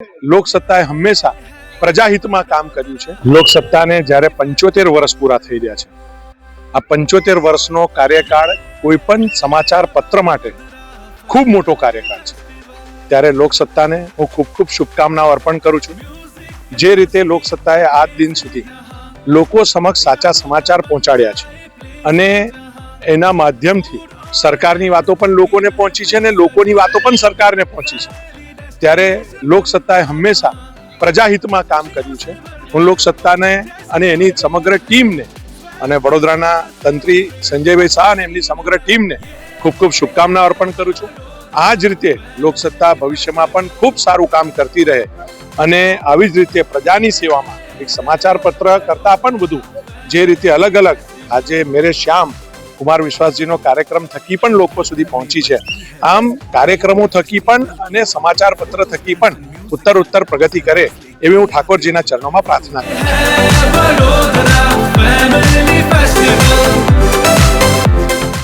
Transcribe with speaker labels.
Speaker 1: લોકસત્તાએ હંમેશા પ્રજાહિતમાં કામ કર્યું છે। લોકસત્તાને જ્યારે 75 વર્ષ પૂરા થઈ રહ્યા છે, આ 75 વર્ષનો કાર્યકાળ કોઈ પણ સમાચાર પત્ર માટે ખૂબ મોટો કાર્યકાળ છે, ત્યારે લોકસત્તાને હું ખૂબ ખૂબ શુભકામનાઓ અર્પણ કરું છું। જે રીતે લોકસત્તાએ આજ દિન સુધી લોકો સમક્ષ સાચા સમાચાર પહોંચાડ્યા છે અને એના માધ્યમથી સરકારની વાતો પણ લોકોને પહોંચી છે અને લોકોની વાતો પણ સરકારને પહોંચી છે, ત્યારે લોકસત્તાએ હંમેશા પ્રજાહિતમાં કામ કર્યું છે। હું લોકસત્તાને અને એની સમગ્ર ટીમને અને વડોદરાના તંત્રી સંજયભાઈ શાહ અને એમની સમગ્ર ટીમને ખૂબ ખૂબ શુભકામના અર્પણ કરું છું। આ જ રીતે લોકસત્તા ભવિષ્યમાં પણ ખૂબ સારું કામ કરતી રહે અને આવી જ રીતે પ્રજાની સેવામાં એક સમાચાર પત્ર કરતાં પણ વધુ જે રીતે અલગ અલગ આજે મેરે શ્યામ કુમાર વિશ્વાસજીનો કાર્યક્રમ થકી પણ લોકો સુધી પહોંચી છે, આમ કાર્યક્રમો થકી પણ અને સમાચાર પત્ર થકી પણ ઉત્તર પ્રગતિ કરે એવી હું ઠાકોરજીના ચરણોમાં પ્રાર્થના કરું છું।